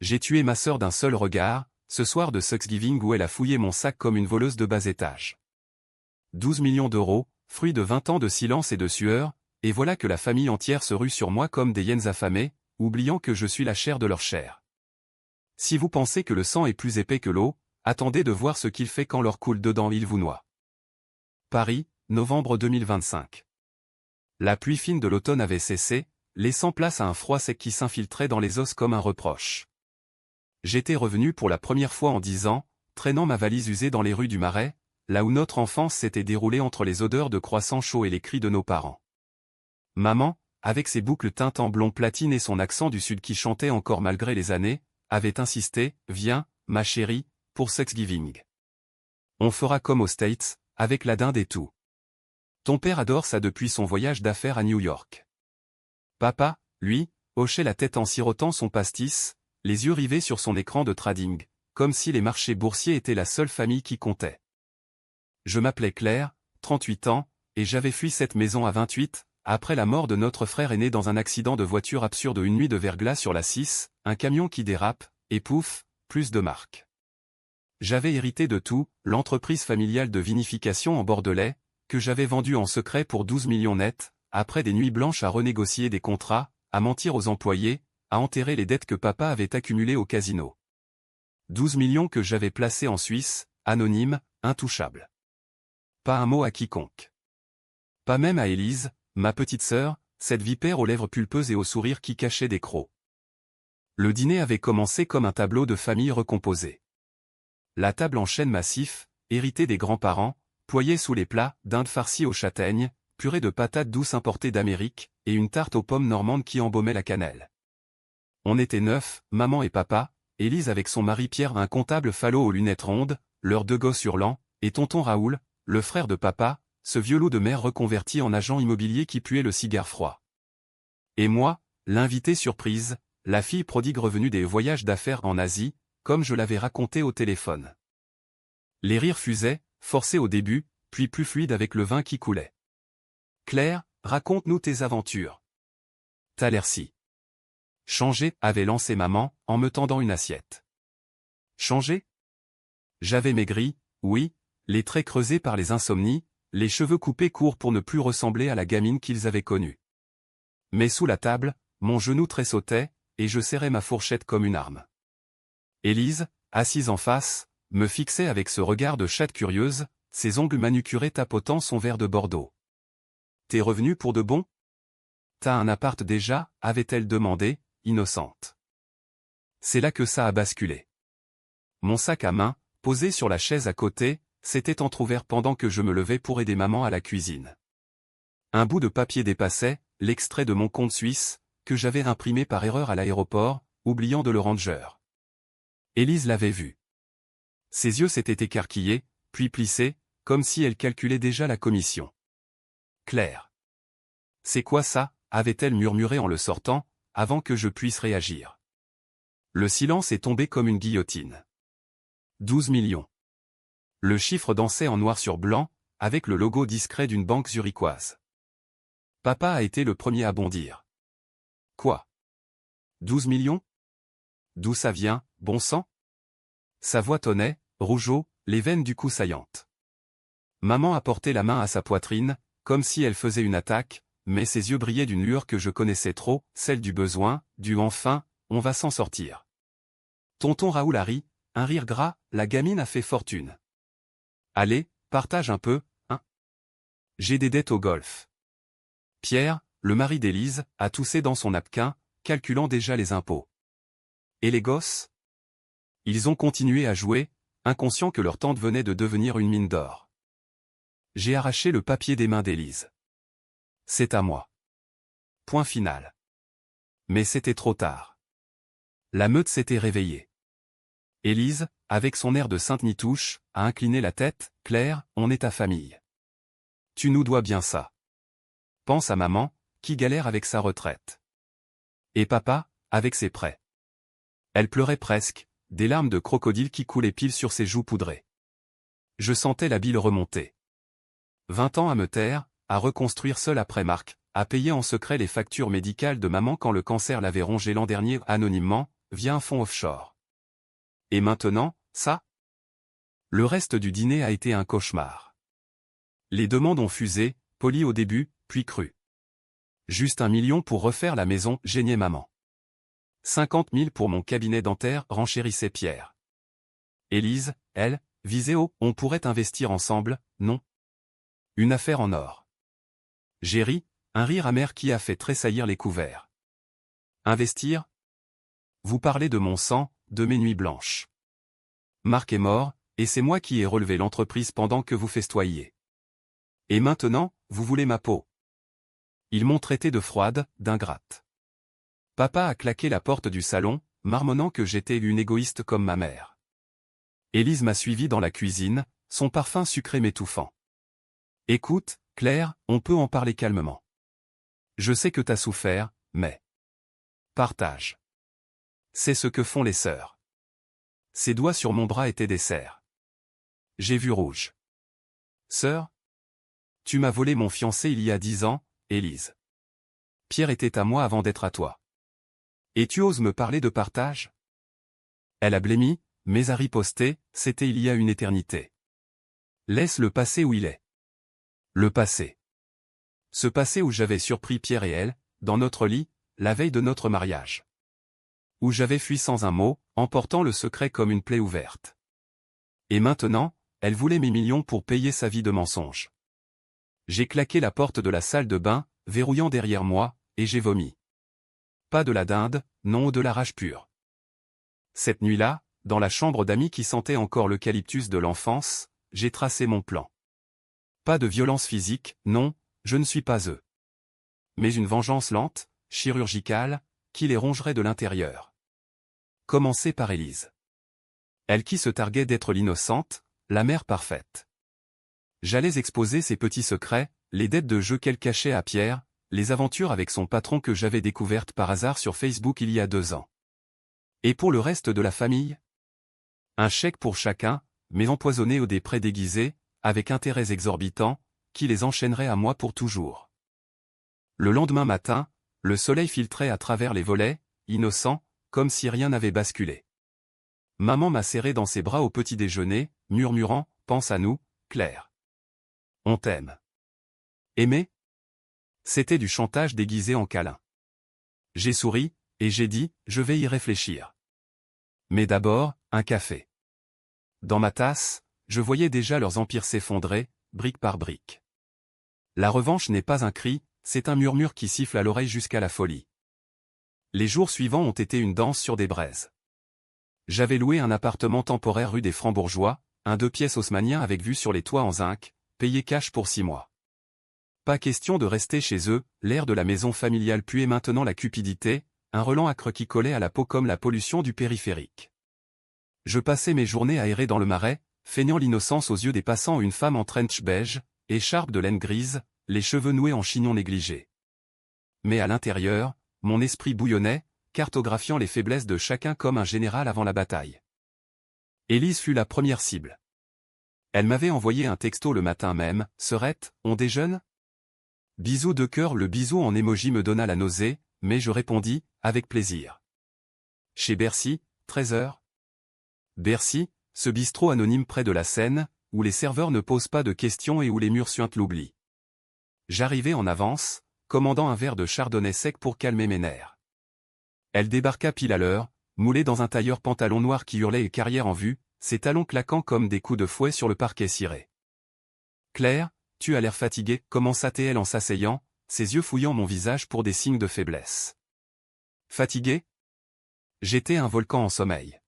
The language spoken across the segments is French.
J'ai tué ma sœur d'un seul regard, ce soir de Thanksgiving où elle a fouillé mon sac comme une voleuse de bas étage. 12 millions d'euros, fruit de 20 ans de silence et de sueur, et voilà que la famille entière se rue sur moi comme des hyènes affamées, oubliant que je suis la chair de leur chair. Si vous pensez que le sang est plus épais que l'eau, attendez de voir ce qu'il fait quand l'or coule dedans, il vous noie. Paris, novembre 2025. La pluie fine de l'automne avait cessé, laissant place à un froid sec qui s'infiltrait dans les os comme un reproche. J'étais revenu pour la première fois en 10 ans, traînant ma valise usée dans les rues du Marais, là où notre enfance s'était déroulée entre les odeurs de croissants chauds et les cris de nos parents. Maman, avec ses boucles teintes en blond platine et son accent du sud qui chantait encore malgré les années, avait insisté « Viens, ma chérie, pour Thanksgiving. On fera comme aux States, avec la dinde et tout. Ton père adore ça depuis son voyage d'affaires à New York. » Papa, lui, hochait la tête en sirotant son pastis, les yeux rivés sur son écran de trading, comme si les marchés boursiers étaient la seule famille qui comptait. Je m'appelais Claire, 38 ans, et j'avais fui cette maison à 28, après la mort de notre frère aîné dans un accident de voiture absurde une nuit de verglas sur la 6, un camion qui dérape, et pouf, plus de marques. J'avais hérité de tout, l'entreprise familiale de vinification en Bordelais, que j'avais vendue en secret pour 12 millions nets, après des nuits blanches à renégocier des contrats, à mentir aux employés, à enterrer les dettes que papa avait accumulées au casino. 12 millions que j'avais placés en Suisse, anonymes, intouchables. Pas un mot à quiconque. Pas même à Élise, ma petite sœur, cette vipère aux lèvres pulpeuses et au sourire qui cachait des crocs. Le dîner avait commencé comme un tableau de famille recomposé. La table en chêne massif, héritée des grands-parents, ployait sous les plats, dinde farcie aux châtaignes, purée de patates douces importées d'Amérique, et une tarte aux pommes normandes qui embaumait la cannelle. On était 9, maman et papa, Élise avec son mari Pierre un comptable falot aux lunettes rondes, leurs 2 gosses hurlants, et tonton Raoul, le frère de papa, ce vieux loup de mer reconverti en agent immobilier qui puait le cigare froid. Et moi, l'invité surprise, la fille prodigue revenue des voyages d'affaires en Asie, comme je l'avais raconté au téléphone. Les rires fusaient, forcés au début, puis plus fluides avec le vin qui coulait. Claire, raconte-nous tes aventures. T'as l'air si. Changé, avait lancé maman, en me tendant une assiette. Changé? J'avais maigri, oui, les traits creusés par les insomnies, les cheveux coupés courts pour ne plus ressembler à la gamine qu'ils avaient connue. Mais sous la table, mon genou tressautait, et je serrais ma fourchette comme une arme. Élise, assise en face, me fixait avec ce regard de chatte curieuse, ses ongles manucurés tapotant son verre de Bordeaux. « T'es revenu pour de bon? T'as un appart déjà ?» avait-elle demandé, innocente. C'est là que ça a basculé. Mon sac à main, posé sur la chaise à côté, s'était entrouvert pendant que je me levais pour aider maman à la cuisine. Un bout de papier dépassait, l'extrait de mon compte suisse, que j'avais imprimé par erreur à l'aéroport, oubliant de le ranger. Élise l'avait vu. Ses yeux s'étaient écarquillés, puis plissés, comme si elle calculait déjà la commission. Claire. C'est quoi ça? Avait-elle murmuré en le sortant, avant que je puisse réagir. Le silence est tombé comme une guillotine. 12 millions. Le chiffre dansait en noir sur blanc, avec le logo discret d'une banque zurichoise. Papa a été le premier à bondir. Quoi? 12 millions? D'où ça vient, bon sang? Sa voix tonnait, rougeaud, les veines du cou saillantes. Maman a porté la main à sa poitrine, comme si elle faisait une attaque, mais ses yeux brillaient d'une lueur que je connaissais trop, celle du besoin, du enfin, on va s'en sortir. Tonton Raoul a ri, un rire gras, la gamine a fait fortune. Allez, partage un peu, hein? J'ai des dettes au golf. Pierre, le mari d'Élise, a toussé dans son napkin, calculant déjà les impôts. Et les gosses? Ils ont continué à jouer, inconscients que leur tante venait de devenir une mine d'or. J'ai arraché le papier des mains d'Élise. C'est à moi. Point final. Mais c'était trop tard. La meute s'était réveillée. Élise, avec son air de sainte Nitouche, a incliné la tête. « Claire, on est ta famille. Tu nous dois bien ça. Pense à maman, qui galère avec sa retraite. Et papa, avec ses prêts. » Elle pleurait presque, des larmes de crocodile qui coulaient pile sur ses joues poudrées. Je sentais la bile remonter. 20 ans à me taire, à reconstruire seul après Marc, à payer en secret les factures médicales de maman quand le cancer l'avait rongé l'an dernier anonymement, via un fonds offshore. Et maintenant, ça? Le reste du dîner a été un cauchemar. Les demandes ont fusé, polies au début, puis crues. Juste 1 million pour refaire la maison, geignait maman. 50 000 pour mon cabinet dentaire, renchérissait Pierre. Élise, elle, visait haut, on pourrait investir ensemble, non? Une affaire en or. J'ai ri, un rire amer qui a fait tressaillir les couverts. Investir? Vous parlez de mon sang, de mes nuits blanches. Marc est mort, et c'est moi qui ai relevé l'entreprise pendant que vous festoyiez. Et maintenant, vous voulez ma peau? Ils m'ont traité de froide, d'ingrate. Papa a claqué la porte du salon, marmonnant que j'étais une égoïste comme ma mère. Élise m'a suivi dans la cuisine, son parfum sucré m'étouffant. Écoute, Claire, on peut en parler calmement. Je sais que t'as souffert, mais... Partage. C'est ce que font les sœurs. Ses doigts sur mon bras étaient des serres. J'ai vu rouge. Sœur? Tu m'as volé mon fiancé il y a 10 ans, Élise. Pierre était à moi avant d'être à toi. Et tu oses me parler de partage? Elle a blêmi, mais a riposté, c'était il y a une éternité. Laisse le passé où il est. Le passé. Ce passé où j'avais surpris Pierre et elle, dans notre lit, la veille de notre mariage. Où j'avais fui sans un mot, emportant le secret comme une plaie ouverte. Et maintenant, elle voulait mes millions pour payer sa vie de mensonge. J'ai claqué la porte de la salle de bain, verrouillant derrière moi, et j'ai vomi. Pas de la dinde, non de la rage pure. Cette nuit-là, dans la chambre d'amis qui sentait encore l'eucalyptus de l'enfance, j'ai tracé mon plan. Pas de violence physique, non, je ne suis pas eux. Mais une vengeance lente, chirurgicale, qui les rongerait de l'intérieur. Commencer par Élise. Elle qui se targuait d'être l'innocente, la mère parfaite. J'allais exposer ses petits secrets, les dettes de jeu qu'elle cachait à Pierre, les aventures avec son patron que j'avais découvertes par hasard sur Facebook il y a 2 ans. Et pour le reste de la famille? Un chèque pour chacun, mais empoisonné au des prêts déguisés, avec intérêts exorbitants, qui les enchaînerait à moi pour toujours. Le lendemain matin, le soleil filtrait à travers les volets, innocent, comme si rien n'avait basculé. Maman m'a serré dans ses bras au petit déjeuner, murmurant, pense à nous, Claire. On t'aime. Aimer? C'était du chantage déguisé en câlin. J'ai souri, et j'ai dit, je vais y réfléchir. Mais d'abord, un café. Dans ma tasse, je voyais déjà leurs empires s'effondrer, brique par brique. La revanche n'est pas un cri, c'est un murmure qui siffle à l'oreille jusqu'à la folie. Les jours suivants ont été une danse sur des braises. J'avais loué un appartement temporaire rue des Francs-Bourgeois, un 2 pièces haussmannien avec vue sur les toits en zinc, payé cash pour 6 mois. Pas question de rester chez eux, l'air de la maison familiale puait maintenant la cupidité, un relent âcre qui collait à la peau comme la pollution du périphérique. Je passais mes journées à errer dans le marais, feignant l'innocence aux yeux des passants, une femme en trench beige, écharpe de laine grise, les cheveux noués en chignon négligé. Mais à l'intérieur, mon esprit bouillonnait, cartographiant les faiblesses de chacun comme un général avant la bataille. Élise fut la première cible. Elle m'avait envoyé un texto le matin même, « Serette, on déjeune ?» Bisou de cœur, le bisou en émoji me donna la nausée, mais je répondis, avec plaisir. Chez Bercy, 13h. Bercy, ce bistrot anonyme près de la Seine, où les serveurs ne posent pas de questions et où les murs suintent l'oubli. J'arrivai en avance, commandant un verre de chardonnay sec pour calmer mes nerfs. Elle débarqua pile à l'heure, moulée dans un tailleur pantalon noir qui hurlait et carrière en vue, ses talons claquant comme des coups de fouet sur le parquet ciré. Claire, tu as l'air fatiguée, commença-t-elle en s'asseyant, ses yeux fouillant mon visage pour des signes de faiblesse. Fatiguée? J'étais un volcan en sommeil.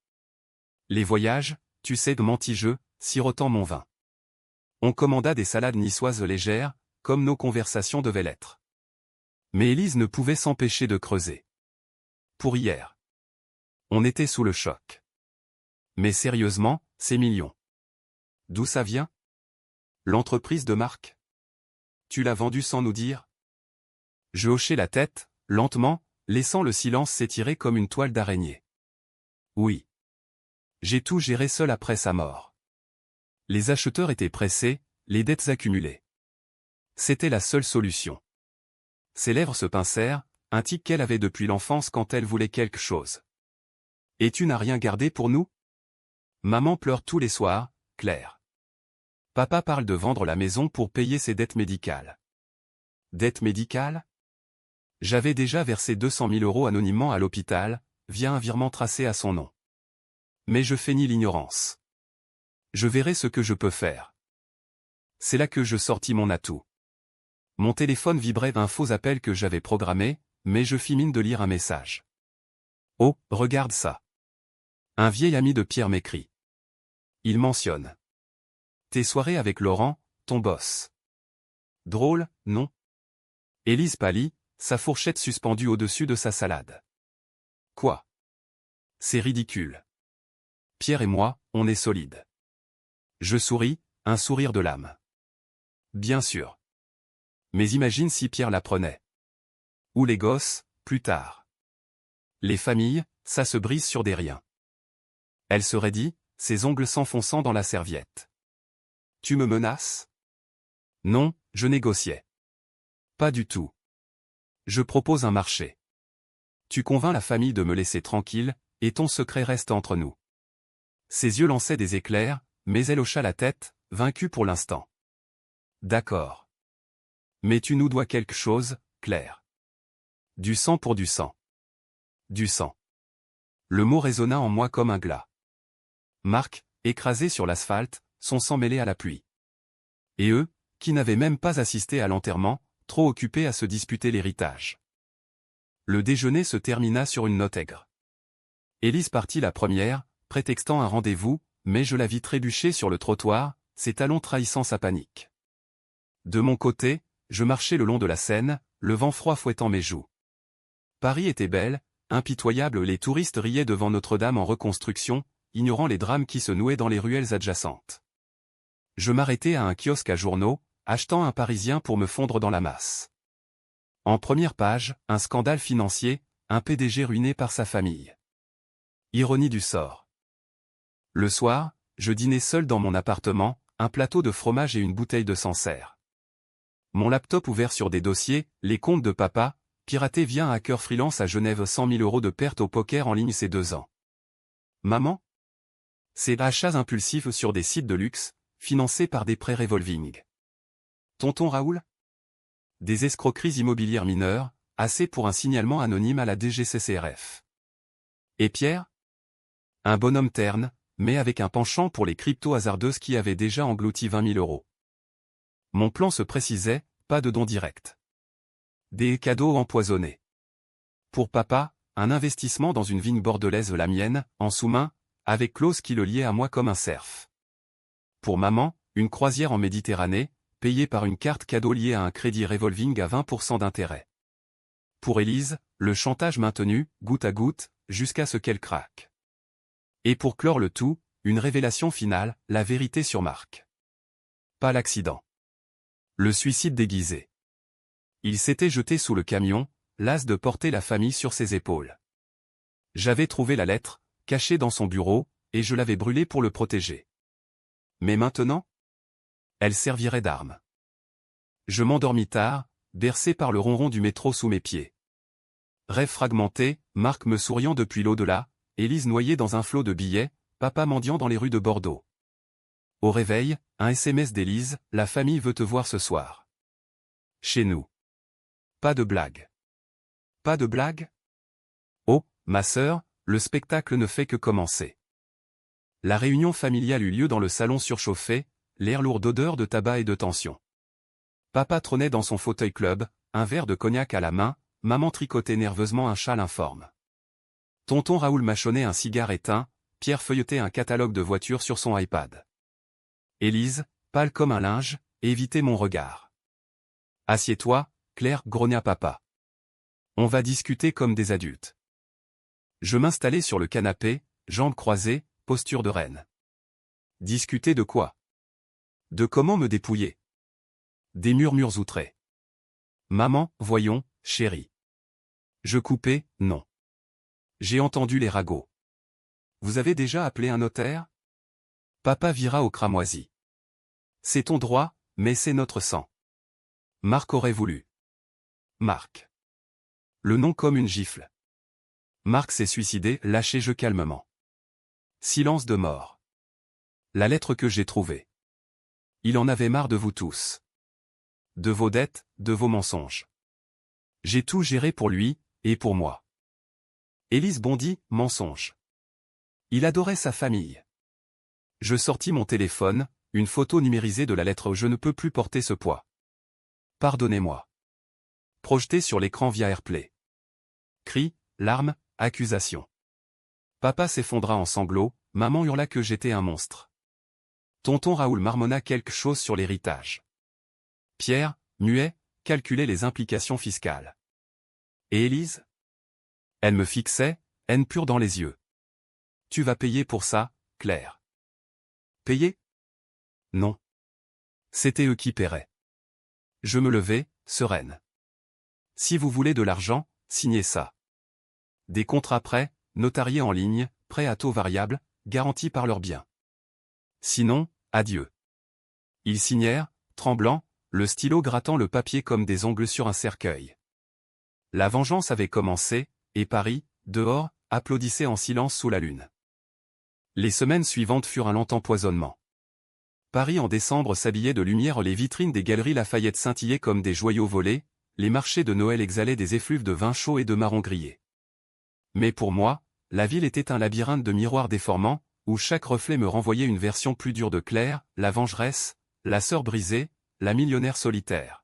Les voyages, tu sais, mentis-je, sirotant mon vin. On commanda des salades niçoises légères, comme nos conversations devaient l'être. Mais Élise ne pouvait s'empêcher de creuser. Pour hier. On était sous le choc. Mais sérieusement, ces millions. D'où ça vient? L'entreprise de Marc? Tu l'as vendue sans nous dire? Je hochai la tête, lentement, laissant le silence s'étirer comme une toile d'araignée. Oui. J'ai tout géré seul après sa mort. Les acheteurs étaient pressés, les dettes accumulées. C'était la seule solution. Ses lèvres se pincèrent, un tic qu'elle avait depuis l'enfance quand elle voulait quelque chose. Et tu n'as rien gardé pour nous? Maman pleure tous les soirs, Claire. Papa parle de vendre la maison pour payer ses dettes médicales. Dettes médicales? J'avais déjà versé 200 000 € anonymement à l'hôpital, via un virement tracé à son nom. Mais je feignis l'ignorance. Je verrai ce que je peux faire. C'est là que je sortis mon atout. Mon téléphone vibrait d'un faux appel que j'avais programmé, mais je fis mine de lire un message. Oh, regarde ça. Un vieil ami de Pierre m'écrit. Il mentionne. Tes soirées avec Laurent, ton boss. Drôle, non? Élise pâlit, sa fourchette suspendue au-dessus de sa salade. Quoi? C'est ridicule. Pierre et moi, on est solides. Je souris, un sourire de l'âme. Bien sûr. Mais imagine si Pierre l'apprenait. Ou les gosses, plus tard. Les familles, ça se brise sur des riens. Elle se raidit, ses ongles s'enfonçant dans la serviette. Tu me menaces? Non, je négociais. Pas du tout. Je propose un marché. Tu convaincs la famille de me laisser tranquille, et ton secret reste entre nous. Ses yeux lançaient des éclairs, mais elle hocha la tête, vaincue pour l'instant. D'accord. Mais tu nous dois quelque chose, Claire. Du sang pour du sang. Du sang. Le mot résonna en moi comme un glas. Marc, écrasé sur l'asphalte, son sang mêlé à la pluie. Et eux, qui n'avaient même pas assisté à l'enterrement, trop occupés à se disputer l'héritage. Le déjeuner se termina sur une note aigre. Élise partit la première, prétextant un rendez-vous, mais je la vis trébucher sur le trottoir, ses talons trahissant sa panique. De mon côté, je marchais le long de la Seine, le vent froid fouettant mes joues. Paris était belle, impitoyable, les touristes riaient devant Notre-Dame en reconstruction, ignorant les drames qui se nouaient dans les ruelles adjacentes. Je m'arrêtai à un kiosque à journaux, achetant un Parisien pour me fondre dans la masse. En première page, un scandale financier, un PDG ruiné par sa famille. Ironie du sort. Le soir, je dînais seul dans mon appartement, un plateau de fromage et une bouteille de Sancerre. Mon laptop ouvert sur des dossiers, les comptes de papa, piraté via un hacker freelance à Genève, 100 000 € de pertes au poker en ligne ces 2 ans. Maman? Ces achats impulsifs sur des sites de luxe, financés par des prêts revolving. Tonton Raoul? Des escroqueries immobilières mineures, assez pour un signalement anonyme à la DGCCRF. Et Pierre? Un bonhomme terne, mais avec un penchant pour les cryptos hasardeuses qui avaient déjà englouti 20 000 €. Mon plan se précisait, pas de dons directs. Des cadeaux empoisonnés. Pour papa, un investissement dans une vigne bordelaise, la mienne, en sous-main, avec clause qui le liait à moi comme un serf. Pour maman, une croisière en Méditerranée, payée par une carte cadeau liée à un crédit revolving à 20% d'intérêt. Pour Élise, le chantage maintenu, goutte à goutte, jusqu'à ce qu'elle craque. Et pour clore le tout, une révélation finale, la vérité sur Marc. Pas l'accident. Le suicide déguisé. Il s'était jeté sous le camion, las de porter la famille sur ses épaules. J'avais trouvé la lettre, cachée dans son bureau, et je l'avais brûlée pour le protéger. Mais maintenant? Elle servirait d'arme. Je m'endormis tard, bercé par le ronron du métro sous mes pieds. Rêve fragmenté, Marc me souriant depuis l'au-delà, Élise noyée dans un flot de billets, papa mendiant dans les rues de Bordeaux. Au réveil, un SMS d'Élise, la famille veut te voir ce soir. Chez nous. Pas de blague. Pas de blague? Oh, ma sœur, le spectacle ne fait que commencer. La réunion familiale eut lieu dans le salon surchauffé, l'air lourd d'odeur de tabac et de tension. Papa trônait dans son fauteuil club, un verre de cognac à la main, maman tricotait nerveusement un châle informe. Tonton Raoul mâchonnait un cigare éteint, Pierre feuilletait un catalogue de voitures sur son iPad. Élise, pâle comme un linge, évitait mon regard. Assieds-toi, Claire, grogna papa. On va discuter comme des adultes. Je m'installai sur le canapé, jambes croisées, posture de reine. Discuter de quoi? De comment me dépouiller? Des murmures outrés. Maman, voyons, chérie. Je coupais, non. J'ai entendu les ragots. Vous avez déjà appelé un notaire? Papa vira au cramoisi. C'est ton droit, mais c'est notre sang. Marc aurait voulu. Marc. Le nom comme une gifle. Marc s'est suicidé, lâchez-je calmement. Silence de mort. La lettre que j'ai trouvée. Il en avait marre de vous tous. De vos dettes, de vos mensonges. J'ai tout géré pour lui, et pour moi. Élise bondit, mensonge. Il adorait sa famille. Je sortis mon téléphone, une photo numérisée de la lettre. Je ne peux plus porter ce poids. Pardonnez-moi. Projeté sur l'écran via AirPlay. Cris, larmes, accusations. Papa s'effondra en sanglots, maman hurla que j'étais un monstre. Tonton Raoul marmonna quelque chose sur l'héritage. Pierre, muet, calculait les implications fiscales. Et Élise? Elle me fixait, haine pure dans les yeux. Tu vas payer pour ça, Claire. Payer? Non. C'était eux qui paieraient. Je me levai, sereine. Si vous voulez de l'argent, signez ça. Des contrats prêts, notariés en ligne, prêts à taux variable, garantis par leurs biens. Sinon, adieu. Ils signèrent, tremblants, le stylo grattant le papier comme des ongles sur un cercueil. La vengeance avait commencé, et Paris, dehors, applaudissait en silence sous la lune. Les semaines suivantes furent un lent empoisonnement. Paris en décembre s'habillait de lumière, les vitrines des galeries Lafayette scintillaient comme des joyaux volés, les marchés de Noël exhalaient des effluves de vin chaud et de marrons grillés. Mais pour moi, la ville était un labyrinthe de miroirs déformants, où chaque reflet me renvoyait une version plus dure de Claire, la vengeresse, la sœur brisée, la millionnaire solitaire.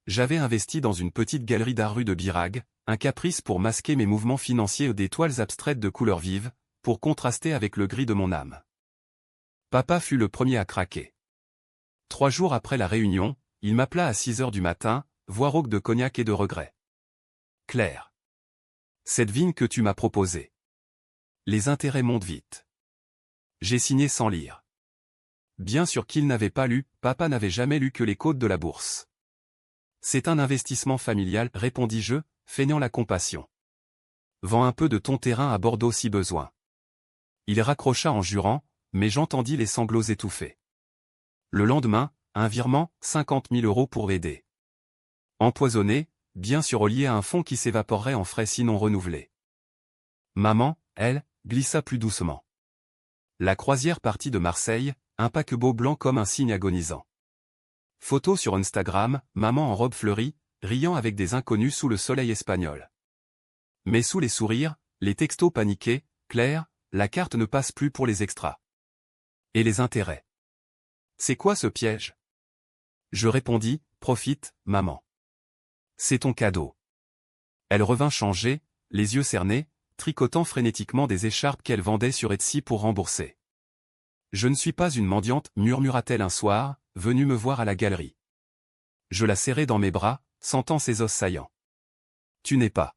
J'avais investi dans une petite galerie d'art rue de Birague, un caprice pour masquer mes mouvements financiers, des toiles abstraites de couleurs vives, pour contraster avec le gris de mon âme. Papa fut le premier à craquer. 3 jours après la réunion, il m'appela à 6 heures du matin, voix rauque de cognac et de regret. Claire. Cette vigne que tu m'as proposée. Les intérêts montent vite. J'ai signé sans lire. Bien sûr qu'il n'avait pas lu, papa n'avait jamais lu que les codes de la bourse. C'est un investissement familial, répondis-je, feignant la compassion. Vends un peu de ton terrain à Bordeaux si besoin. Il raccrocha en jurant, mais j'entendis les sanglots étouffés. Le lendemain, un virement, 50 000 € pour aider. Empoisonné, bien sûr lié à un fonds qui s'évaporerait en frais sinon renouvelés. Maman, elle, glissa plus doucement. La croisière partit de Marseille, un paquebot blanc comme un cygne agonisant. Photo sur Instagram, maman en robe fleurie, riant avec des inconnus sous le soleil espagnol. Mais sous les sourires, les textos paniqués, Claire, la carte ne passe plus pour les extras. Et les intérêts. C'est quoi ce piège? Je répondis, profite, maman. C'est ton cadeau. Elle revint changée, les yeux cernés, tricotant frénétiquement des écharpes qu'elle vendait sur Etsy pour rembourser. Je ne suis pas une mendiante, murmura-t-elle un soir, venue me voir à la galerie. Je la serrai dans mes bras, sentant ses os saillants. Tu n'es pas.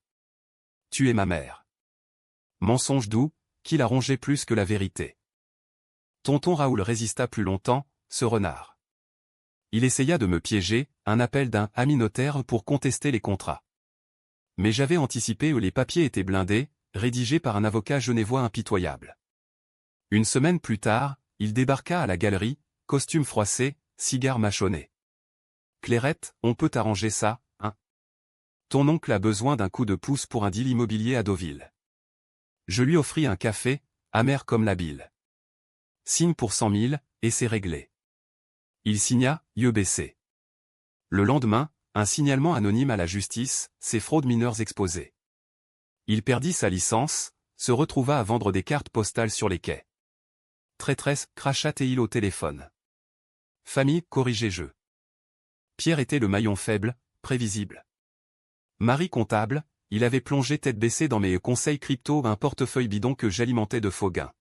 Tu es ma mère. Mensonge doux, qui la rongeait plus que la vérité. Tonton Raoul résista plus longtemps, ce renard. Il essaya de me piéger, un appel d'un ami notaire pour contester les contrats. Mais j'avais anticipé où les papiers étaient blindés, rédigés par un avocat genevois impitoyable. Une semaine plus tard, il débarqua à la galerie, costume froissé, cigare mâchonné. Clairette, on peut arranger ça, hein? Ton oncle a besoin d'un coup de pouce pour un deal immobilier à Deauville. Je lui offris un café, amer comme la bile. Signe pour 100 000, et c'est réglé. Il signa, yeux baissés. Le lendemain, un signalement anonyme à la justice, ses fraudes mineures exposées. Il perdit sa licence, se retrouva à vendre des cartes postales sur les quais. Traîtresse, crachât-il au téléphone. Famille, corrigez-je. Pierre était le maillon faible, prévisible. Marie comptable, il avait plongé tête baissée dans mes conseils crypto, un portefeuille bidon que j'alimentais de faux gains.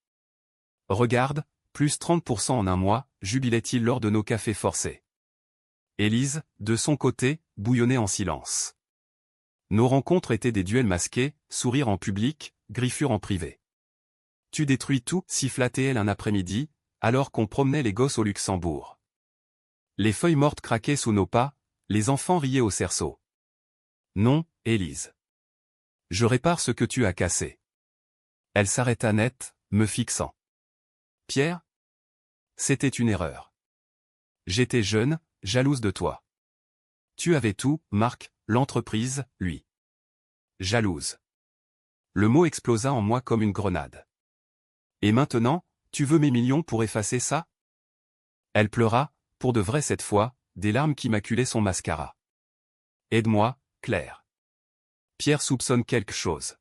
Regarde, plus 30% en un mois, jubilait-il lors de nos cafés forcés. Élise, de son côté, bouillonnait en silence. Nos rencontres étaient des duels masqués, sourires en public, griffures en privé. Tu détruis tout, siffla-t-elle un après-midi, alors qu'on promenait les gosses au Luxembourg. Les feuilles mortes craquaient sous nos pas, les enfants riaient au cerceau. Non, Élise. Je répare ce que tu as cassé. Elle s'arrêta net, me fixant. Pierre? C'était une erreur. J'étais jeune, jalouse de toi. Tu avais tout, Marc, l'entreprise, lui. Jalouse. Le mot explosa en moi comme une grenade. Et maintenant, tu veux mes millions pour effacer ça? Elle pleura, pour de vrai cette fois, des larmes qui maculaient son mascara. Aide-moi, Claire. Pierre soupçonne quelque chose.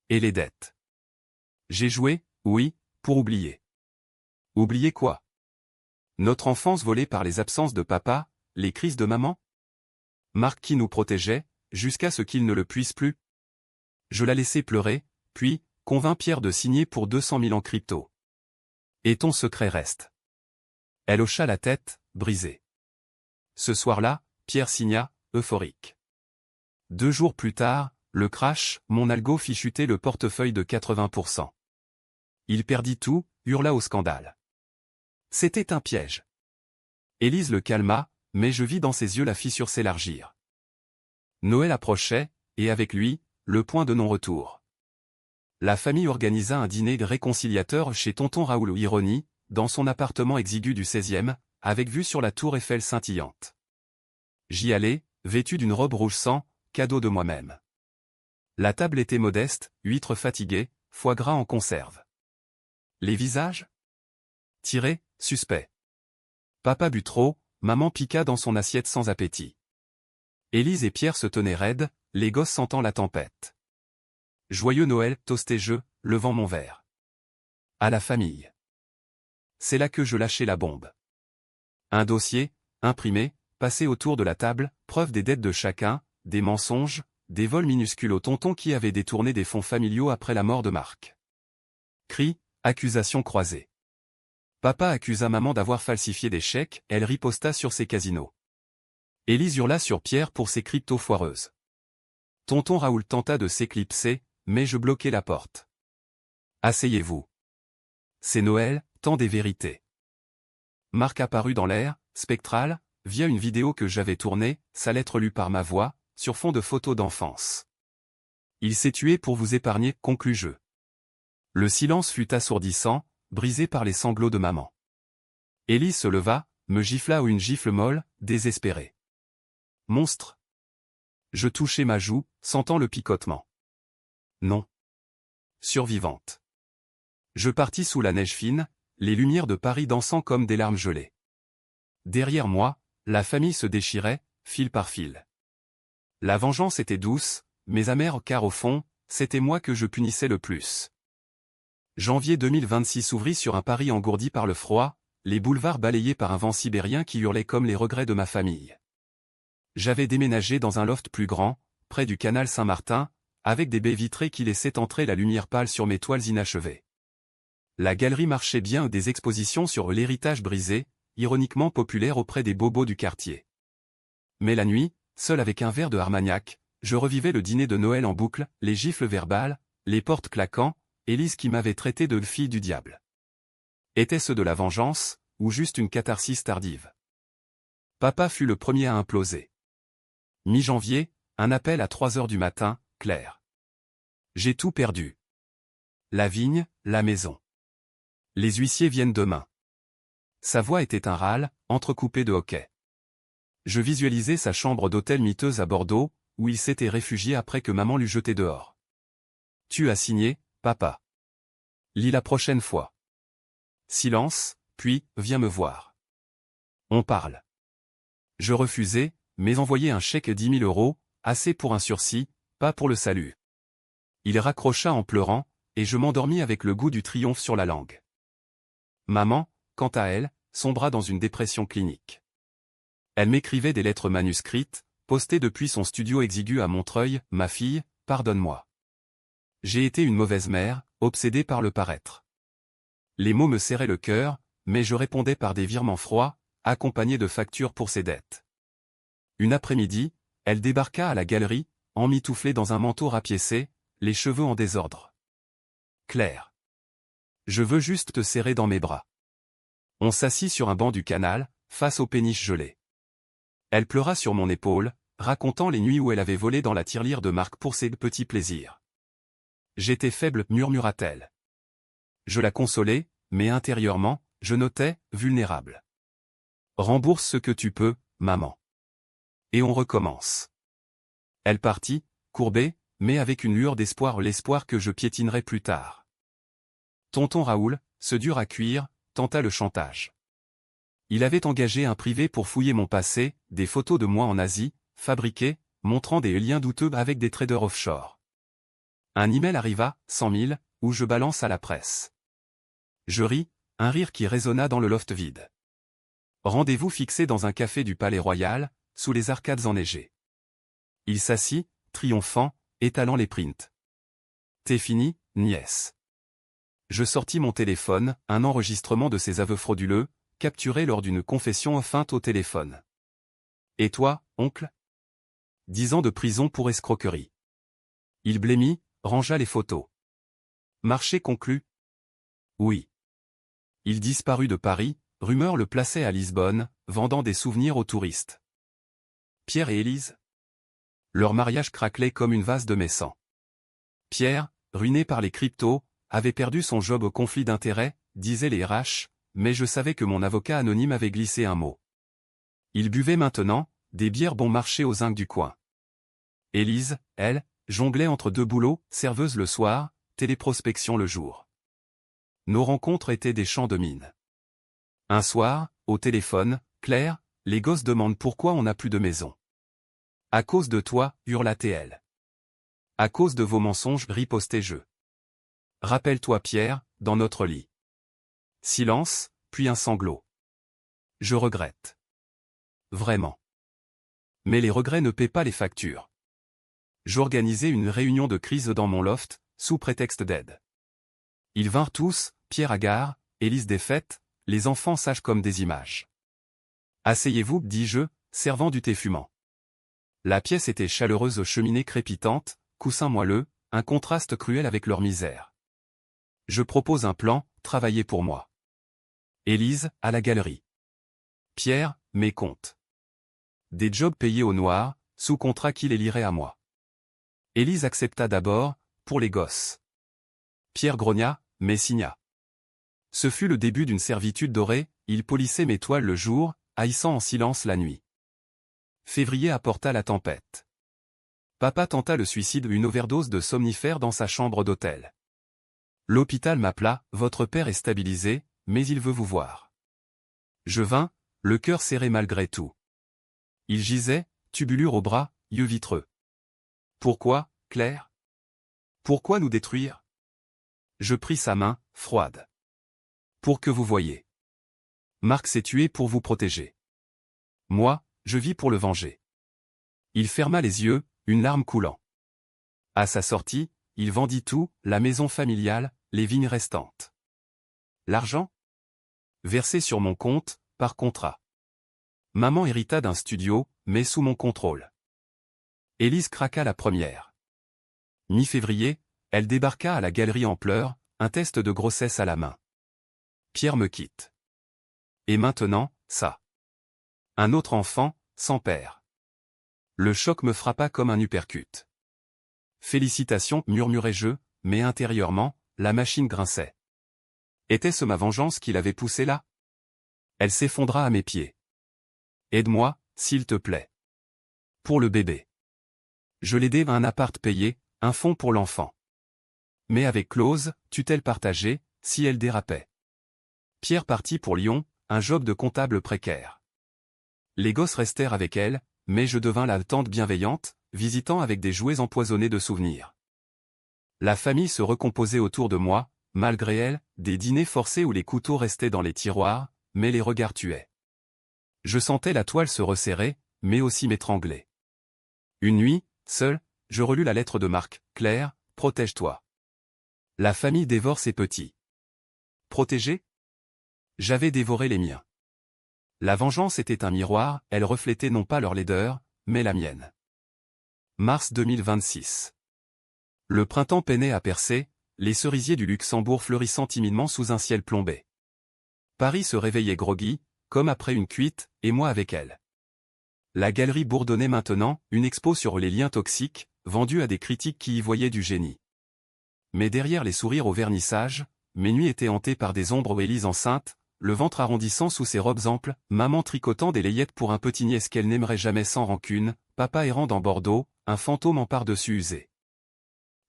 Et les dettes? J'ai joué, oui, pour oublier. Oublier quoi? Notre enfance volée par les absences de papa, les crises de maman? Marc qui nous protégeait, jusqu'à ce qu'il ne le puisse plus? Je la laissai pleurer, puis, convins Pierre de signer pour 200 000 en crypto. Et ton secret reste. Elle hocha la tête, brisée. Ce soir-là, Pierre signa, euphorique. 2 jours plus tard, le crash, mon algo fit chuter le portefeuille de 80%. Il perdit tout, hurla au scandale. C'était un piège. Élise le calma, mais je vis dans ses yeux la fissure s'élargir. Noël approchait, et avec lui, le point de non-retour. La famille organisa un dîner réconciliateur chez tonton Raoul ou Ironie, dans son appartement exigu du 16e, avec vue sur la tour Eiffel scintillante. J'y allai, vêtu d'une robe rouge sang, cadeau de moi-même. La table était modeste, huîtres fatiguées, foie gras en conserve. Les visages? Tirés, suspects. Papa but trop, maman piqua dans son assiette sans appétit. Élise et Pierre se tenaient raides, les gosses sentant la tempête. Joyeux Noël, toasté je, levant mon verre. À la famille. C'est là que je lâchai la bombe. Un dossier, imprimé, passé autour de la table, preuve des dettes de chacun, des mensonges, des vols minuscules au tonton qui avait détourné des fonds familiaux après la mort de Marc. Cris, accusations croisées. Papa accusa maman d'avoir falsifié des chèques, elle riposta sur ses casinos. Élise hurla sur Pierre pour ses cryptos foireuses. Tonton Raoul tenta de s'éclipser, mais je bloquai la porte. Asseyez-vous. C'est Noël, temps des vérités. Marc apparut dans l'air, spectral, via une vidéo que j'avais tournée, sa lettre lue par ma voix, sur fond de photos d'enfance. Il s'est tué pour vous épargner, conclus-je. Le silence fut assourdissant, brisé par les sanglots de maman. Élise se leva, me gifla une gifle molle, désespérée. Monstre. Je touchai ma joue, sentant le picotement. Non. Survivante. Je partis sous la neige fine, les lumières de Paris dansant comme des larmes gelées. Derrière moi, la famille se déchirait, fil par fil. La vengeance était douce, mais amère car au fond, c'était moi que je punissais le plus. Janvier 2026 s'ouvrit sur un Paris engourdi par le froid, les boulevards balayés par un vent sibérien qui hurlait comme les regrets de ma famille. J'avais déménagé dans un loft plus grand, près du canal Saint-Martin, avec des baies vitrées qui laissaient entrer la lumière pâle sur mes toiles inachevées. La galerie marchait bien, des expositions sur l'héritage brisé, ironiquement populaire auprès des bobos du quartier. Mais la nuit, seul avec un verre de Armagnac, je revivais le dîner de Noël en boucle, les gifles verbales, les portes claquant, Élise qui m'avait traité de fille du diable. Était-ce de la vengeance, ou juste une catharsis tardive? Papa fut le premier à imploser. Mi-janvier, un appel à 3 heures du matin, Claire. J'ai tout perdu. La vigne, la maison. Les huissiers viennent demain. Sa voix était un râle, entrecoupé de hoquets. Je visualisais sa chambre d'hôtel miteuse à Bordeaux, où il s'était réfugié après que maman l'eût jeté dehors. Tu as signé, papa. Lis la prochaine fois. Silence, puis, viens me voir. On parle. Je refusai, mais envoyai un chèque 10 000 €, assez pour un sursis, pas pour le salut. Il raccrocha en pleurant, et je m'endormis avec le goût du triomphe sur la langue. Maman, quant à elle, sombra dans une dépression clinique. Elle m'écrivait des lettres manuscrites, postées depuis son studio exigu à Montreuil, ma fille, pardonne-moi. J'ai été une mauvaise mère, obsédée par le paraître. Les mots me serraient le cœur, mais je répondais par des virements froids, accompagnés de factures pour ses dettes. Une après-midi, elle débarqua à la galerie, emmitouflée dans un manteau rapiécé, les cheveux en désordre. Claire. Je veux juste te serrer dans mes bras. On s'assit sur un banc du canal, face aux péniches gelées. Elle pleura sur mon épaule, racontant les nuits où elle avait volé dans la tirelire de Marc pour ses petits plaisirs. J'étais faible, murmura-t-elle. Je la consolai, mais intérieurement, je notais, vulnérable. Rembourse ce que tu peux, maman. Et on recommence. Elle partit, courbée, mais avec une lueur d'espoir, l'espoir que je piétinerais plus tard. Tonton Raoul, ce dur à cuire, tenta le chantage. Il avait engagé un privé pour fouiller mon passé, des photos de moi en Asie, fabriquées, montrant des liens douteux avec des traders offshore. Un email arriva, 100 000, où je balance à la presse. Je ris, un rire qui résonna dans le loft vide. Rendez-vous fixé dans un café du Palais Royal, sous les arcades enneigées. Il s'assit, triomphant, étalant les prints. T'es fini, nièce. Je sortis mon téléphone, un enregistrement de ses aveux frauduleux, capturé lors d'une confession feinte au téléphone. Et toi, oncle? 10 ans de prison pour escroquerie. Il blêmit, rangea les photos. Marché conclu? Oui. Il disparut de Paris, rumeur le plaçait à Lisbonne, vendant des souvenirs aux touristes. Pierre et Élise? Leur mariage craquelait comme une vase de Messant. Pierre, ruiné par les cryptos, avait perdu son job au conflit d'intérêts, disaient les RH, mais je savais que mon avocat anonyme avait glissé un mot. Il buvait maintenant, des bières bon marché aux zinc du coin. Élise, elle, jonglait entre deux boulots, serveuse le soir, téléprospection le jour. Nos rencontres étaient des champs de mine. Un soir, au téléphone, Claire, les gosses demandent pourquoi on n'a plus de maison. À cause de toi, hurla-t-elle. À cause de vos mensonges, ripostai-je. Rappelle-toi Pierre, dans notre lit. Silence, puis un sanglot. Je regrette. Vraiment. Mais les regrets ne paient pas les factures. J'organisai une réunion de crise dans mon loft, sous prétexte d'aide. Ils vinrent tous, Pierre hagard, Élise défaite, les enfants sages comme des images. Asseyez-vous, dis-je, servant du thé fumant. La pièce était chaleureuse, cheminée crépitante, coussins moelleux, un contraste cruel avec leur misère. Je propose un plan, travaillez pour moi. Élise, à la galerie. Pierre, mes comptes. Des jobs payés au noir, sous contrat qui les lirait à moi. Élise accepta d'abord, pour les gosses. Pierre grogna, mais signa. Ce fut le début d'une servitude dorée, il polissait mes toiles le jour, haïssant en silence la nuit. Février apporta la tempête. Papa tenta le suicide, une overdose de somnifères dans sa chambre d'hôtel. L'hôpital m'appela, votre père est stabilisé, mais il veut vous voir. Je vins, le cœur serré malgré tout. Il gisait, tubulure au bras, yeux vitreux. Pourquoi, Claire? Pourquoi nous détruire? Je pris sa main, froide. Pour que vous voyiez. Marc s'est tué pour vous protéger. Moi, je vis pour le venger. Il ferma les yeux, une larme coulant. À sa sortie, il vendit tout, la maison familiale, les vignes restantes. L'argent? Versé sur mon compte, par contrat. Maman hérita d'un studio, mais sous mon contrôle. Élise craqua la première. Mi-février, elle débarqua à la galerie en pleurs, un test de grossesse à la main. Pierre me quitte. Et maintenant, ça. Un autre enfant, sans père. Le choc me frappa comme un uppercut. Félicitations, murmurai-je, mais intérieurement, la machine grinçait. Était-ce ma vengeance qui l'avait poussée là? Elle s'effondra à mes pieds. Aide-moi, s'il te plaît. Pour le bébé. Je l'aidai à un appart payé, un fonds pour l'enfant. Mais avec clause, tutelle partagée, si elle dérapait. Pierre partit pour Lyon, un job de comptable précaire. Les gosses restèrent avec elle, mais je devins la tante bienveillante, visitant avec des jouets empoisonnés de souvenirs. La famille se recomposait autour de moi, malgré elle, des dîners forcés où les couteaux restaient dans les tiroirs, mais les regards tuaient. Je sentais la toile se resserrer, mais aussi m'étrangler. Une nuit, seul, je relus la lettre de Marc. Claire, protège-toi. La famille dévore ses petits. Protéger? J'avais dévoré les miens. La vengeance était un miroir, elle reflétait non pas leur laideur, mais la mienne. Mars 2026. Le printemps peinait à percer, les cerisiers du Luxembourg fleurissant timidement sous un ciel plombé. Paris se réveillait groggy, comme après une cuite, et moi avec elle. La galerie bourdonnait maintenant, une expo sur les liens toxiques, vendue à des critiques qui y voyaient du génie. Mais derrière les sourires au vernissage, mes nuits étaient hantées par des ombres où Élise enceinte, le ventre arrondissant sous ses robes amples, maman tricotant des layettes pour un petit nièce qu'elle n'aimerait jamais sans rancune, papa errant dans Bordeaux, un fantôme en par-dessus usé.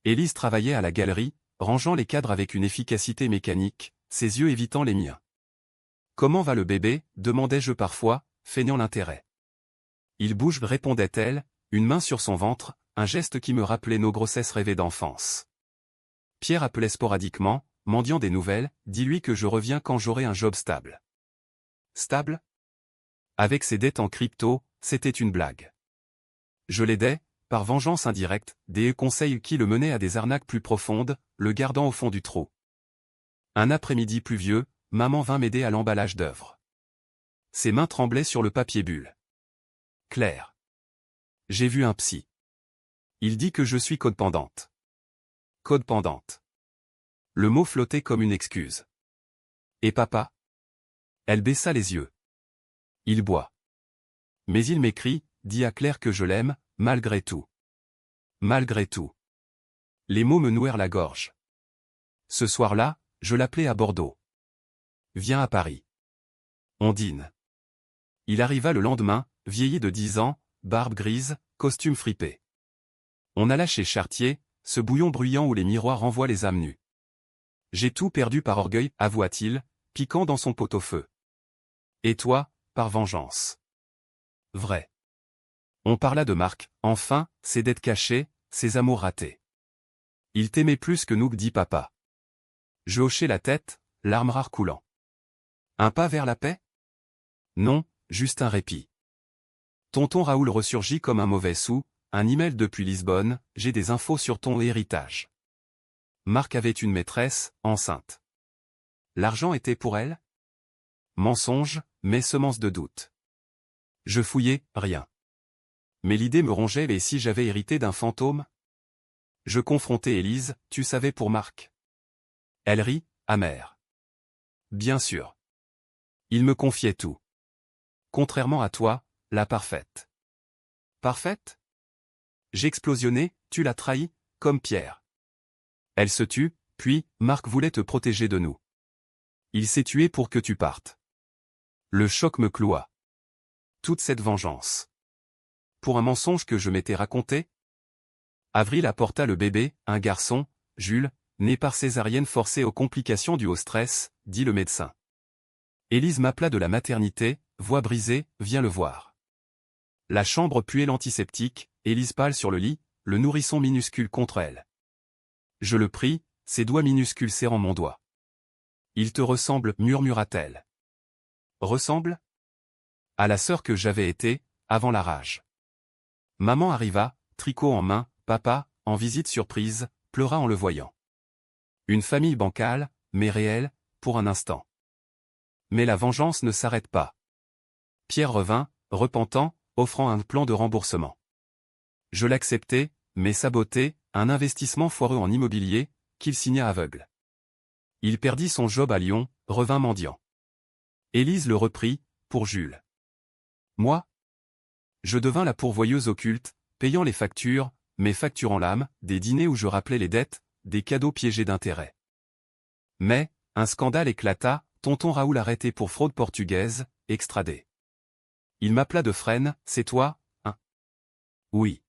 Élise travaillait à la galerie, rangeant les cadres avec une efficacité mécanique, ses yeux évitant les miens. « Comment va le bébé » demandais-je parfois, feignant l'intérêt. « Il bouge » répondait-elle, une main sur son ventre, un geste qui me rappelait nos grossesses rêvées d'enfance. Pierre appelait sporadiquement, mendiant des nouvelles, « Dis-lui que je reviens quand j'aurai un job stable. » Stable ? Avec ses dettes en crypto, c'était une blague. Je l'aidais, par vengeance indirecte, des conseils qui le menaient à des arnaques plus profondes, le gardant au fond du trou. Un après-midi pluvieux, maman vint m'aider à l'emballage d'œuvres. Ses mains tremblaient sur le papier bulle. « Claire. J'ai vu un psy. Il dit que je suis codépendante. » Codépendante. Le mot flottait comme une excuse. « Et papa ?» Elle baissa les yeux. « Il boit. Mais il m'écrit, dis à Claire que je l'aime, malgré tout. » Malgré tout. Les mots me nouèrent la gorge. Ce soir-là, je l'appelai à Bordeaux. « Viens à Paris. On dîne. » Il arriva le lendemain, vieilli de 10 ans, barbe grise, costume fripé. On alla chez Chartier, ce bouillon bruyant où les miroirs renvoient les âmes nues. J'ai tout perdu par orgueil, avoua-t-il, piquant dans son pot-au-feu. Et toi, par vengeance. Vrai. On parla de Marc, enfin, ses dettes cachées, ses amours ratés. Il t'aimait plus que nous, dit papa. Je hochai la tête, larmes rares coulant. Un pas vers la paix? Non, juste un répit. Tonton Raoul ressurgit comme un mauvais sou, un email depuis Lisbonne, j'ai des infos sur ton héritage. Marc avait une maîtresse, enceinte. L'argent était pour elle? Mensonge, mais semence de doute. Je fouillai, rien. Mais l'idée me rongeait, et si j'avais hérité d'un fantôme? Je confrontai Élise, tu savais pour Marc. Elle rit, amère. Bien sûr. Il me confiait tout. Contrairement à toi, la parfaite. Parfaite? J'explosionnai, tu l'as trahi, comme Pierre. Elle se tut, puis, Marc voulait te protéger de nous. Il s'est tué pour que tu partes. Le choc me cloua. Toute cette vengeance. Pour un mensonge que je m'étais raconté? Avril apporta le bébé, un garçon, Jules, né par césarienne forcée aux complications dues au stress, dit le médecin. Élise m'appela de la maternité, voix brisée, viens le voir. La chambre puait l'antiseptique, Élise pâle sur le lit, le nourrisson minuscule contre elle. Je le pris, ses doigts minuscules serrant mon doigt. Il te ressemble, murmura-t-elle. Ressemble? À la sœur que j'avais été, avant la rage. Maman arriva, tricot en main, papa, en visite surprise, pleura en le voyant. Une famille bancale, mais réelle, pour un instant. Mais la vengeance ne s'arrête pas. Pierre revint, repentant, offrant un plan de remboursement. Je l'acceptai, mais saboté, un investissement foireux en immobilier, qu'il signa aveugle. Il perdit son job à Lyon, revint mendiant. Élise le reprit, pour Jules. Moi? Je devins la pourvoyeuse occulte, payant les factures, mais facturant l'âme, des dîners où je rappelais les dettes, des cadeaux piégés d'intérêt. Mais, un scandale éclata, tonton Raoul arrêté pour fraude portugaise, extradé. Il m'appela de Fresnes, c'est toi, hein? Oui.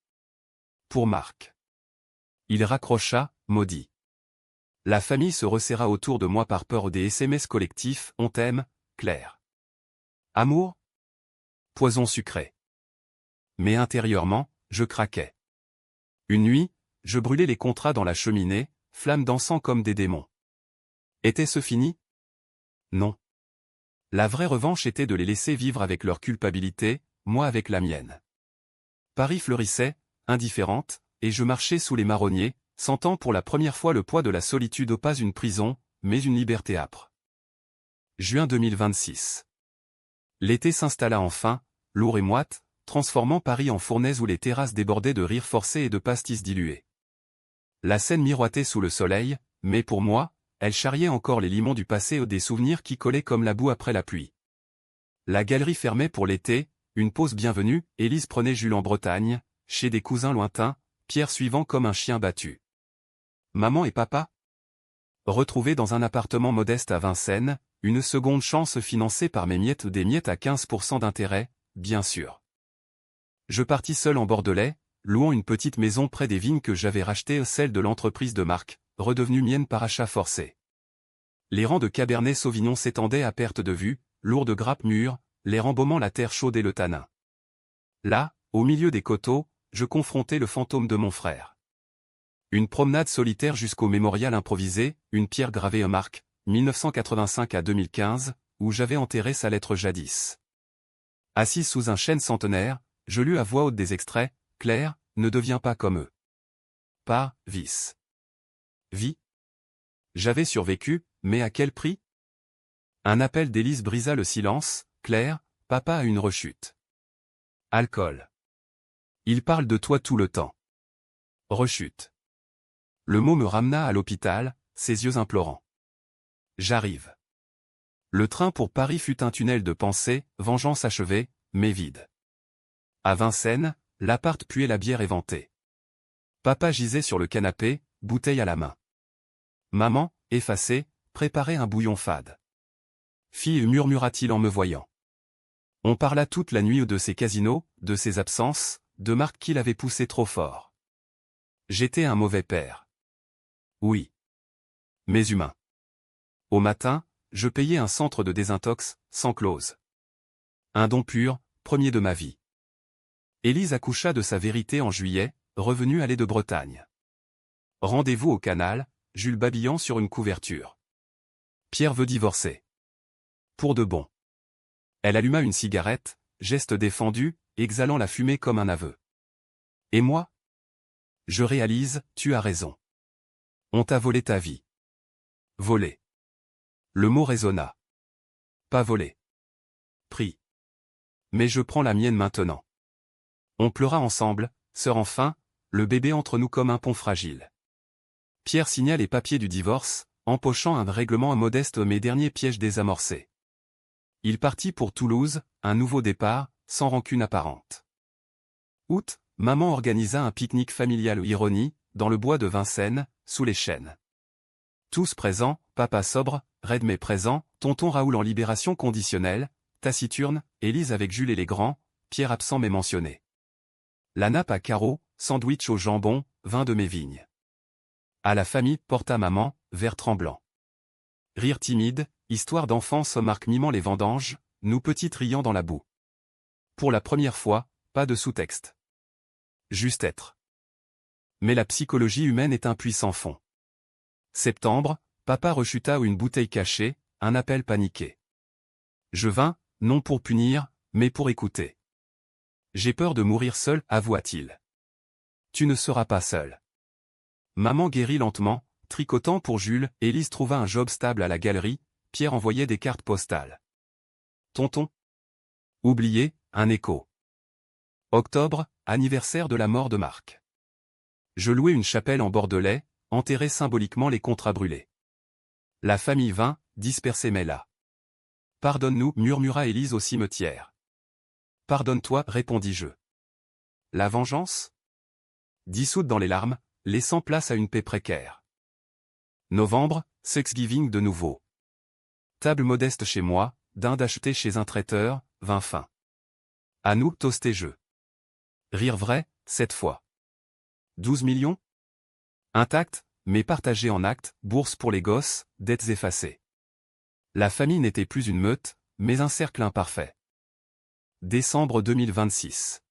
Pour Marc. Il raccrocha, maudit. La famille se resserra autour de moi par peur des SMS collectifs, on t'aime, Claire. Amour? Poison sucré. Mais intérieurement, je craquais. Une nuit, je brûlais les contrats dans la cheminée, flammes dansant comme des démons. Était-ce fini? Non. La vraie revanche était de les laisser vivre avec leur culpabilité, moi avec la mienne. Paris fleurissait, indifférente, et je marchais sous les marronniers, sentant pour la première fois le poids de la solitude, pas une prison, mais une liberté âpre. Juin 2026. L'été s'installa enfin, lourd et moite, transformant Paris en fournaise où les terrasses débordaient de rires forcés et de pastis dilués. La Seine miroitait sous le soleil, mais pour moi, elle charriait encore les limons du passé et des souvenirs qui collaient comme la boue après la pluie. La galerie fermait pour l'été, une pause bienvenue, Élise prenait Jules en Bretagne, chez des cousins lointains, Pierre suivant comme un chien battu. Maman et papa? Retrouvés dans un appartement modeste à Vincennes, une seconde chance financée par mes miettes, des miettes à 15% d'intérêt, bien sûr. Je partis seul en Bordelais, louant une petite maison près des vignes que j'avais rachetée, celle de l'entreprise de Marc, redevenue mienne par achat forcé. Les rangs de Cabernet Sauvignon s'étendaient à perte de vue, lourds de grappes mûres, l'air embaumant la terre chaude et le tanin. Là, au milieu des coteaux, je confrontais le fantôme de mon frère. Une promenade solitaire jusqu'au mémorial improvisé, une pierre gravée un Marc, 1985 à 2015, où j'avais enterré sa lettre jadis. Assis sous un chêne centenaire, je lus à voix haute des extraits. Claire, ne deviens pas comme eux. Pas, vice. Vie. J'avais survécu, mais à quel prix? Un appel d'Élise brisa le silence. Claire, papa a une rechute. Alcool. Il parle de toi tout le temps. Rechute. Le mot me ramena à l'hôpital, ses yeux implorants. J'arrive. Le train pour Paris fut un tunnel de pensée, vengeance achevée, mais vide. À Vincennes, l'appart puait la bière éventée. Papa gisait sur le canapé, bouteille à la main. Maman, effacée, préparait un bouillon fade. Fille, murmura-t-il en me voyant. On parla toute la nuit de ses casinos, de ses absences, de Marc qui l'avait poussé trop fort. J'étais un mauvais père. Oui. Mais humain. Au matin, je payais un centre de désintox, sans clause. Un don pur, premier de ma vie. Élise accoucha de sa vérité en juillet, revenue aller de Bretagne. Rendez-vous au canal, Jules babillant sur une couverture. Pierre veut divorcer. Pour de bon. Elle alluma une cigarette, geste défendu, exhalant la fumée comme un aveu. Et moi? Je réalise, tu as raison. On t'a volé ta vie. Volé. Le mot résonna. Pas volé. Pris. Mais je prends la mienne maintenant. On pleura ensemble, sœur enfin, le bébé entre nous comme un pont fragile. Pierre signa les papiers du divorce, empochant un règlement modeste mes derniers pièges désamorcés. Il partit pour Toulouse, un nouveau départ, sans rancune apparente. Août, maman organisa un pique-nique familial ironie, dans le bois de Vincennes, sous les chênes. Tous présents, papa sobre, raide mais présent, tonton Raoul en libération conditionnelle, taciturne, Élise avec Jules et les grands, Pierre absent mais mentionné. La nappe à carreaux, sandwich au jambon, vin de mes vignes. À la famille, porta maman, verre tremblant. Rire timide, histoire d'enfance Marc mimant les vendanges, nous petites riant dans la boue. Pour la première fois, pas de sous-texte. Juste être. Mais la psychologie humaine est un puissant fond. Septembre, papa rechuta une bouteille cachée, un appel paniqué. Je vins, non pour punir, mais pour écouter. J'ai peur de mourir seul, avoua-t-il. Tu ne seras pas seul. Maman guérit lentement, tricotant pour Jules, Élise trouva un job stable à la galerie, Pierre envoyait des cartes postales. Tonton. Oublié, un écho. Octobre, anniversaire de la mort de Marc. Je louai une chapelle en Bordelais, enterrai symboliquement les contrats brûlés. La famille vint, dispersée mais là. Pardonne-nous, murmura Élise au cimetière. Pardonne-toi, répondis-je. La vengeance? Dissoute dans les larmes, laissant place à une paix précaire. Novembre, Thanksgiving de nouveau. Table modeste chez moi, dinde achetée chez un traiteur, vin fin. À nous, toast et jeu. Rire vrai, cette fois. 12 millions? Intact, mais partagé en actes, bourse pour les gosses, dettes effacées. La famille n'était plus une meute, mais un cercle imparfait. Décembre 2026.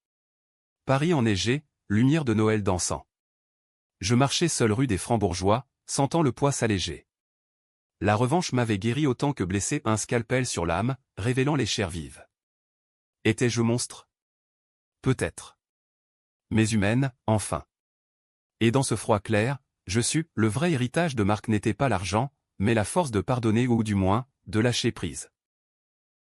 Paris enneigé, lumière de Noël dansant. Je marchais seul rue des Francs-Bourgeois, sentant le poids s'alléger. La revanche m'avait guéri autant que blessé, un scalpel sur l'âme, révélant les chairs vives. Étais-je monstre? Peut-être. Mais humaine, enfin. Et dans ce froid clair, je sus, le vrai héritage de Marc n'était pas l'argent, mais la force de pardonner ou du moins, de lâcher prise.